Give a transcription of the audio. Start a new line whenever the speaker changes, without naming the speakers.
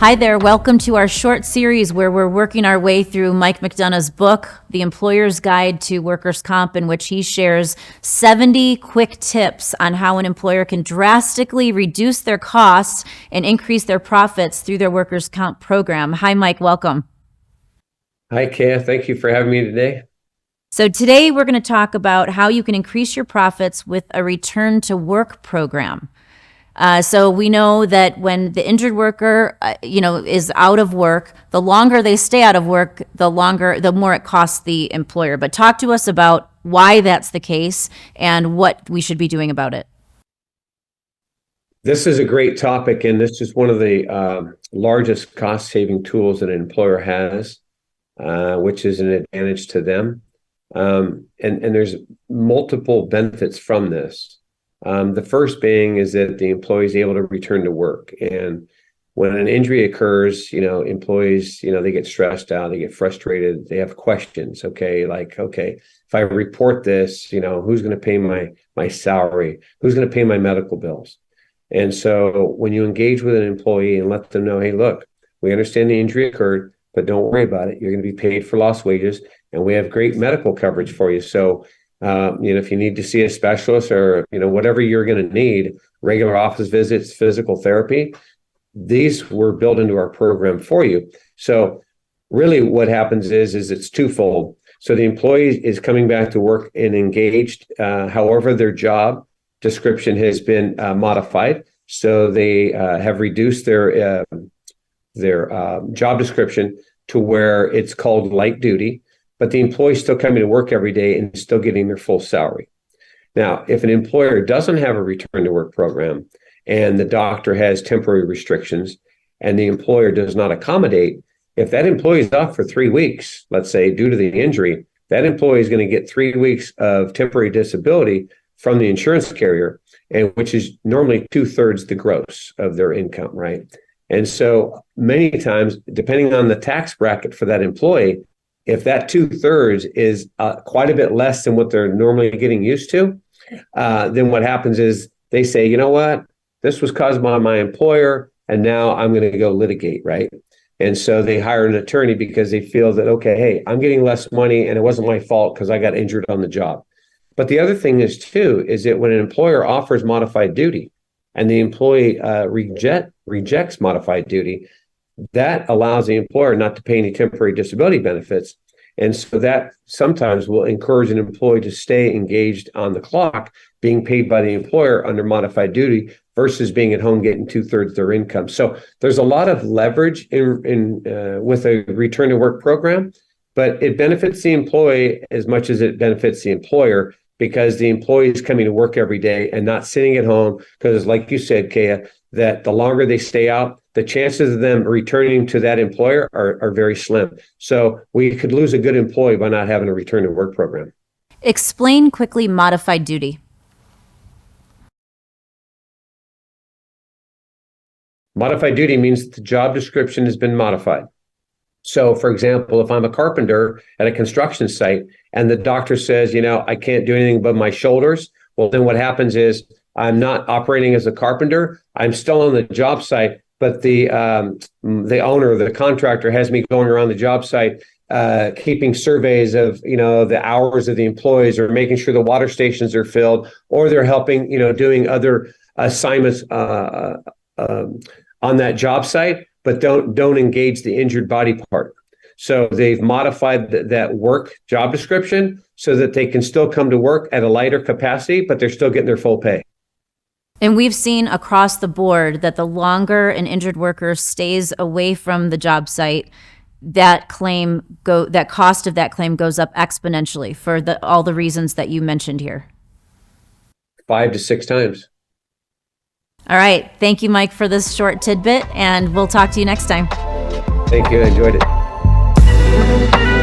Hi there, welcome to our short series where we're working our way through Mike McDonough's book, The Employer's Guide to Workers' Comp, in which he shares 70 quick tips on how an employer can drastically reduce their costs and increase their profits through their workers' comp program. Hi, Mike, welcome.
Hi, Kaya. Thank you for having me today.
So today we're going to talk about how you can increase your profits with a return to work program. So we know that when the injured worker, is out of work, the longer they stay out of work, the more it costs the employer. But talk to us about why that's the case and what we should be doing about it.
This is a great topic, and this is one of the largest cost-saving tools that an employer has, which is an advantage to them. And there's multiple benefits from this. The first being is that the employee is able to return to work. And when an injury occurs, employees, they get stressed out, they get frustrated, they have questions. Okay, if I report this, who's going to pay my salary? Who's going to pay my medical bills? And so when you engage with an employee and let them know, hey, look, we understand the injury occurred, but don't worry about it. You're going to be paid for lost wages, and we have great medical coverage for you. So if you need to see a specialist or, whatever you're going to need, regular office visits, physical therapy, these were built into our program for you. So really what happens is it's twofold. So the employee is coming back to work and engaged. However, their job description has been modified. So they have reduced their job description to where it's called light duty. But the employee is still coming to work every day and still getting their full salary. Now, if an employer doesn't have a return to work program and the doctor has temporary restrictions and the employer does not accommodate, if that employee is off for 3 weeks, let's say due to the injury, that employee is going to get 3 weeks of temporary disability from the insurance carrier, and which is normally 2/3 the gross of their income, right? And so many times, depending on the tax bracket for that employee, if that 2/3 is quite a bit less than what they're normally getting used to, then what happens is they say, you know what, this was caused by my employer, and now I'm going to go litigate, right? And so they hire an attorney because they feel that, okay, hey, I'm getting less money and it wasn't my fault because I got injured on the job. But the other thing is that when an employer offers modified duty and the employee rejects modified duty, that allows the employer not to pay any temporary disability benefits. And so that sometimes will encourage an employee to stay engaged on the clock, being paid by the employer under modified duty versus being at home getting 2/3 their income. So there's a lot of leverage with a return to work program, but it benefits the employee as much as it benefits the employer, because the employee is coming to work every day and not sitting at home. Because like you said, Kaya, that the longer they stay out, the chances of them returning to that employer are very slim. So we could lose a good employee by not having a return to work program.
Explain quickly modified duty.
Modified duty means that the job description has been modified. So, for example, if I'm a carpenter at a construction site and the doctor says, I can't do anything above my shoulders, well, then what happens is I'm not operating as a carpenter. I'm still on the job site, but the owner, the contractor, has me going around the job site, keeping surveys of, the hours of the employees, or making sure the water stations are filled, or they're helping, doing other assignments on that job site, but don't engage the injured body part. So they've modified that work job description so that they can still come to work at a lighter capacity, but they're still getting their full pay.
And we've seen across the board that the longer an injured worker stays away from the job site, that cost of that claim goes up exponentially for all the reasons that you mentioned here.
5 to 6 times.
All right. Thank you, Mike, for this short tidbit, and we'll talk to you next time.
Thank you. I enjoyed it.